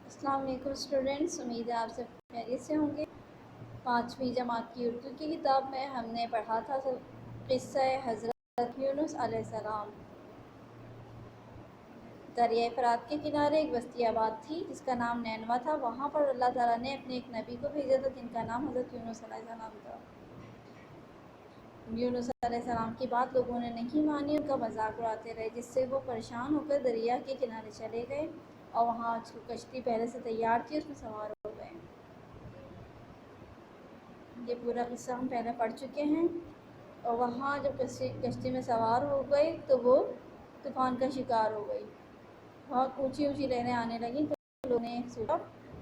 السلام علیکم اسٹوڈنٹس، امید ہے آپ سب خیریت سے ہوں گے۔ 5ویں جماعت کی اردو کی کتاب میں ہم نے پڑھا تھا قصہ حضرت یونس علیہ السلام۔ دریائے فرات کے کنارے ایک بستی آباد تھی جس کا نام نینوا تھا۔ وہاں پر اللہ تعالیٰ نے اپنے ایک نبی کو بھیجا تھا جن کا نام حضرت یونس علیہ السلام تھا۔ یونس علیہ السلام کی بات لوگوں نے نہیں مانی، ان کا مذاق اڑاتے رہے، جس سے وہ پریشان ہو کر دریا کے کنارے چلے گئے اور وہاں کشتی پہلے سے تیار تھی، اس میں سوار ہو گئے۔ یہ پورا قصہ ہم پہلے پڑھ چکے ہیں۔ اور وہاں جب کشتی میں سوار ہو گئے تو وہ طوفان کا شکار ہو گئی۔ بہت اونچی اونچی لہریں آنے لگیں تو لوگوں نے سوچا،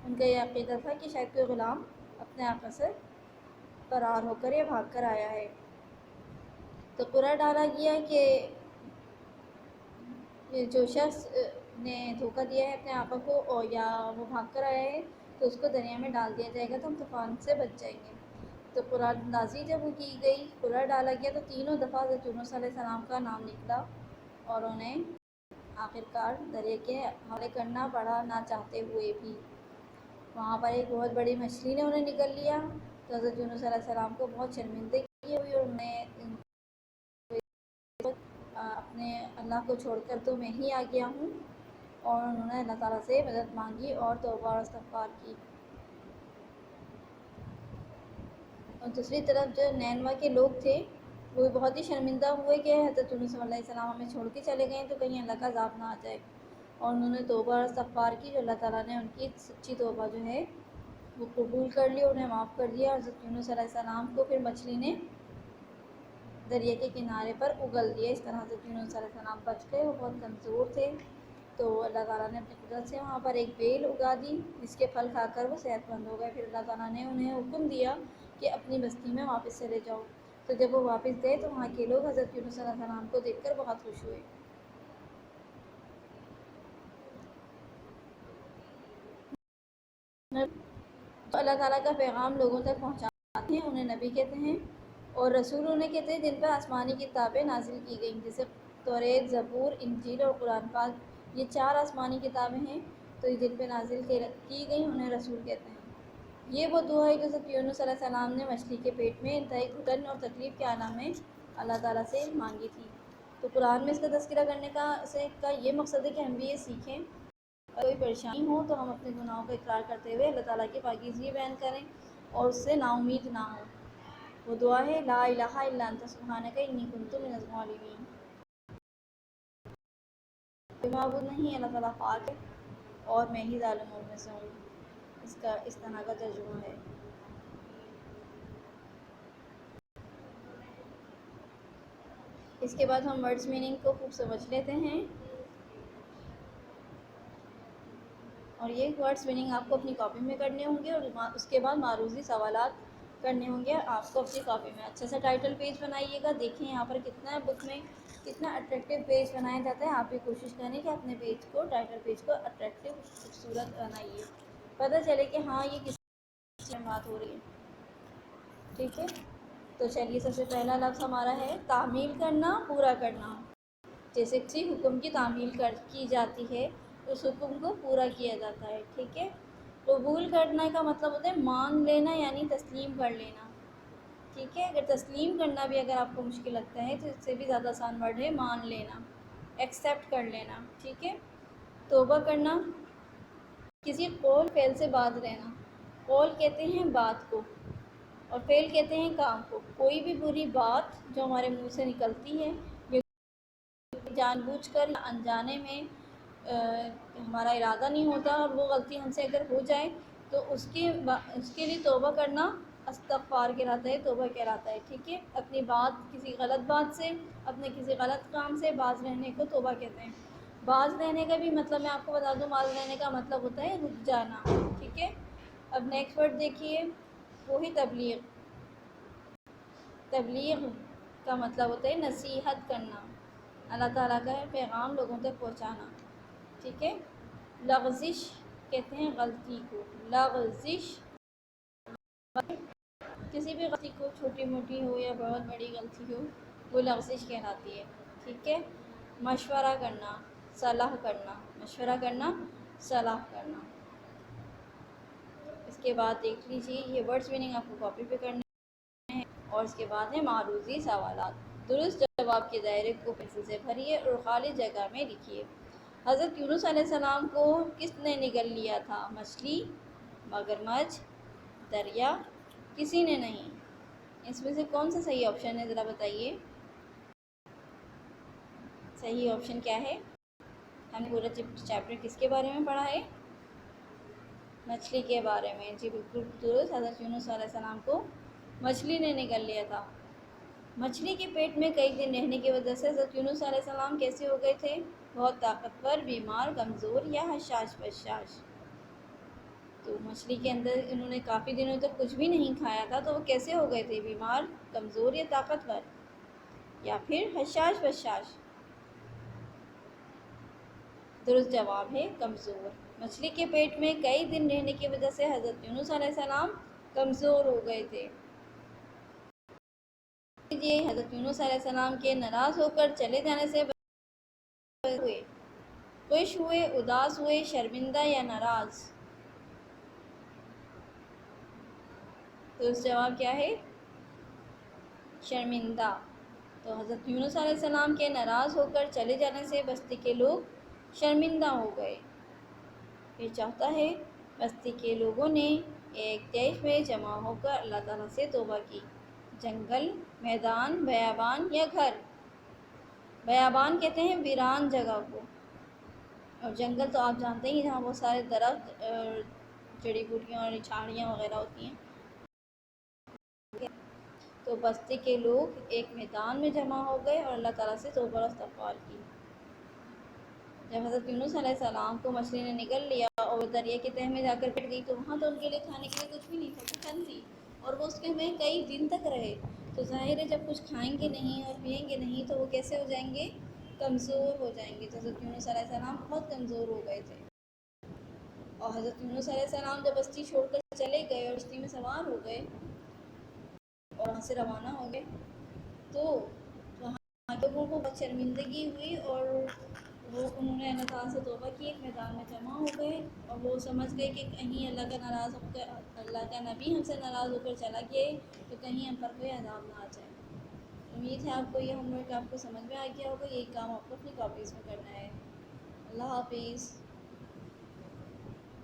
ان کا یہ عقیدہ تھا کہ شاید کوئی غلام اپنے آقا سے فرار ہو کر یا بھاگ کر آیا ہے۔ تو قرعہ ڈالا گیا کہ جو شخص نے دھوکہ دیا ہے اپنے آقا کو اور یا وہ بھاگ کر آیا ہے تو اس کو دریا میں ڈال دیا جائے گا، تو ہم طوفان سے بچ جائیں گے۔ تو قرعہ اندازی جب کی گئی، قرعہ ڈالا گیا تو تینوں دفعہ حضرت یونس علیہ السلام کا نام نکلا اور انہیں آخرکار دریا کے حوالے کرنا پڑا، نہ چاہتے ہوئے بھی۔ وہاں پر ایک بہت بڑی مچھلی نے انہیں نگل لیا تو حضرت یونس علیہ السلام کو بہت شرمندگی ہوئی اور انہیں اپنے اللہ کو چھوڑ کر تو میں ہی آ گیا ہوں، اور انہوں نے اللہ تعالیٰ سے مدد مانگی اور توبہ اور استغفار کی۔ اور دوسری طرف جو نینوا کے لوگ تھے وہ بہت ہی شرمندہ ہوئے کہ حضرت یونس علیہ السلام ہمیں چھوڑ کے چلے گئے تو کہیں اللہ کا عذاب نہ آ جائے، اور انہوں نے توبہ اور استغفار کی، جو اللہ تعالیٰ نے ان کی سچی توبہ جو ہے وہ قبول کر لی، انہیں معاف کر دیا۔ حضرت یونس علیہ السلام کو پھر مچھلی نے دریا کے کنارے پر اگل دیا۔ اس طرح حضرت یونس علیہ السلام بچ گئے، وہ بہت کمزور تھے، تو اللہ تعالیٰ نے اپنی قدرت سے وہاں پر ایک بیل اگا دی جس کے پھل کھا کر وہ صحت مند ہو گئے۔ پھر اللہ تعالیٰ نے انہیں حکم دیا کہ اپنی بستی میں واپس چلے جاؤ، تو جب وہ واپس گئے تو وہاں کے لوگ حضرت یونس علیہ السلام کو دیکھ کر بہت خوش ہوئے۔ تو اللہ تعالیٰ کا پیغام لوگوں تک پہنچاتے ہیں انہیں نبی کہتے ہیں، اور رسول انہیں کہتے ہیں جن پر آسمانی کتابیں نازل کی گئیں، جیسے توریت، زبور، انجیل اور قرآن پاک۔ یہ 4 آسمانی کتابیں ہیں، تو یہ جن پہ نازل کی گئیں انہیں رسول کہتے ہیں۔ یہ وہ دعا ہے جو حضرت یونس علیہ السلام نے مچھلی کے پیٹ میں انتہائی گھٹن اور تکلیف کے عالم میں اللہ تعالیٰ سے مانگی تھی۔ تو قرآن میں اس کا تذکرہ کرنے کا یہ مقصد ہے کہ ہم بھی یہ سیکھیں، اگر کوئی پریشانی ہو تو ہم اپنے گناہوں کا اقرار کرتے ہوئے اللہ تعالیٰ کی پاکیزگی بیان کریں اور اس سے نا امید نہ ہوں۔ وہ دعا ہے لا الہ الا انت سبحانک انی کنت من الظالمین۔ کوئی معبود نہیں، اللہ تعالیٰ پاک ہے اور میں ہی ظالموں میں سے ہوں۔ اس طرح کا ترجمہ ہے۔ اس کے بعد ہم ورڈز میننگ کو خوب سمجھ لیتے ہیں، اور یہ ورڈز میننگ آپ کو اپنی کاپی میں کرنے ہوں گے، اور اس کے بعد معروضی سوالات کرنے ہوں گے آپ کو اپنی کاپی میں۔ اچھا سا ٹائٹل پیج بنائیے گا، دیکھیں یہاں پر کتنا بک میں کتنا اٹریکٹیو پیج بنایا جاتا ہے۔ آپ بھی کوشش کریں کہ اپنے پیج کو، ٹائٹل پیج کو اٹریکٹیو خوبصورت بنائیے، پتہ چلے کہ ہاں یہ کس سے بات ہو رہی ہے، ٹھیک ہے۔ تو چلیے، سب سے پہلا لفظ ہمارا ہے تعمیل کرنا، پورا کرنا۔ جیسے کسی حکم کی تعمیل کی جاتی ہے، اس حکم کو پورا کیا جاتا ہے، ٹھیک ہے۔ قبول کرنا کا مطلب ہوتا ہے مان لینا، یعنی تسلیم کر لینا، ٹھیک ہے۔ اگر تسلیم کرنا بھی اگر آپ کو مشکل لگتا ہے تو اس سے بھی زیادہ آسان ورڈ ہے مان لینا، ایکسیپٹ کر لینا، ٹھیک ہے۔ توبہ کرنا، کسی قول فعل سے باز رہنا۔ قول کہتے ہیں بات کو اور فعل کہتے ہیں کام کو۔ کوئی بھی بری بات جو ہمارے منہ سے نکلتی ہے، جان بوجھ کر یا انجانے میں ہمارا ارادہ نہیں ہوتا اور وہ غلطی ہم سے اگر ہو جائے تو اس کے لیے توبہ کرنا استغفار کہلاتا ہے، توبہ کہلاتا ہے، ٹھیک ہے۔ اپنی بات، کسی غلط بات سے، اپنے کسی غلط کام سے باز رہنے کو توبہ کہتے ہیں۔ باز رہنے کا بھی مطلب میں آپ کو بتا دوں، باز رہنے کا مطلب ہوتا ہے رک جانا، ٹھیک ہے۔ اب نیکسٹ ورڈ دیکھیے، وہی تبلیغ۔ تبلیغ کا مطلب ہوتا ہے نصیحت کرنا، اللہ تعالیٰ کا پیغام لوگوں تک پہنچانا، ٹھیک ہے۔ لغزش کہتے ہیں غلطی کو، لغزش کسی بھی غلطی کو، چھوٹی موٹی ہو یا بہت بڑی غلطی ہو، وہ لغزش کہلاتی ہے، ٹھیک ہے۔ مشورہ کرنا، صلاح کرنا، مشورہ کرنا، صلاح کرنا۔ کے بعد دیکھ لیجیے یہ ورڈس میننگ آپ کو کاپی پہ کرنے ہیں، اور اس کے بعد ہے معروضی سوالات۔ درست جواب کے دائرے کو پنسل سے بھریے اور خالی جگہ میں لکھیے۔ حضرت یونس علیہ السلام کو کس نے نگل لیا تھا؟ مچھلی، مگرمچھ، دریا، کسی نے نہیں۔ اس میں سے کون سا صحیح آپشن ہے ذرا بتائیے؟ صحیح آپشن کیا ہے؟ ہم نے پورا چیپٹر کس کے بارے میں پڑھا ہے؟ مچھلی کے بارے میں۔ جی بالکل درست، حضرت یونس علیہ السلام کو مچھلی نے نگل لیا تھا۔ مچھلی کے پیٹ میں کئی دن رہنے کی وجہ سے حضرت یونس علیہ السلام کیسے ہو گئے تھے؟ بہت طاقتور، بیمار، کمزور یا حشاش بشاش؟ تو مچھلی کے اندر انہوں نے کافی دنوں تک کچھ بھی نہیں کھایا تھا، تو وہ کیسے ہو گئے تھے؟ بیمار، کمزور یا طاقتور یا پھر حشاش بشاش؟ درست جواب ہے کمزور۔ مچھلی کے پیٹ میں کئی دن رہنے کی وجہ سے حضرت یونس علیہ السلام کمزور ہو گئے تھے۔ حضرت یونس علیہ السلام کے ناراض ہو کر چلے جانے سے ہوئے، خوش ہوئے، اداس ہوئے، شرمندہ یا ناراض؟ درست جواب کیا ہے؟ شرمندہ۔ تو حضرت یونس علیہ السلام کے ناراض ہو کر چلے جانے سے بستی کے لوگ شرمندہ ہو گئے۔ یہ چاہتا ہے بستی کے لوگوں نے ایک دیش میں جمع ہو کر اللہ تعالیٰ سے توبہ کی۔ جنگل، میدان، بیابان یا گھر؟ بیابان کہتے ہیں ویران جگہ کو، اور جنگل تو آپ جانتے ہی جہاں بہت سارے درخت، جڑی بوٹیاں اور جھاڑیاں وغیرہ ہوتی ہیں۔ تو بستی کے لوگ ایک میدان میں جمع ہو گئے اور اللہ تعالیٰ سے توبہ و استغفار کی۔ جب حضرت یونس علیہ السلام کو مچھلی نے نگل لیا اور وہ دریا کے تہہ میں جا کر پٹ گئی، تو وہاں تو ان کے لیے کھانے کے لیے کچھ بھی نہیں تھا، ٹھنڈ تھی، اور وہ اس کے میں کئی دن تک رہے۔ تو ظاہر ہے جب کچھ کھائیں گے نہیں اور پئیں گے نہیں تو وہ کیسے ہو جائیں گے؟ کمزور ہو جائیں گے۔ تو حضرت یونس علیہ السلام بہت کمزور ہو گئے تھے، اور حضرت یونس علیہ السلام جب بستی چھوڑ کر چلے گئے اور کشتی میں سوار ہو گئے اور وہاں سے روانہ ہو گئے، تو وہاں کے لوگوں کو بہت شرمندگی ہوئی، اور وہ انہوں نے اللہ تعالیٰ سے توبہ کی، ایک میدان میں جمع ہو گئے، اور وہ سمجھ گئے کہ کہیں اللہ کا ناراض ہو کر، اللہ کا نبی ہم سے ناراض ہو کر چلا گیا تو کہیں ہم پر کوئی عذاب نہ آ جائے۔ امید ہے آپ کو یہ ہوم ورک آپ کو سمجھ میں آ گیا ہوگا۔ یہی کام آپ کو اپنی کاپیز میں کرنا ہے۔ اللہ حافظ۔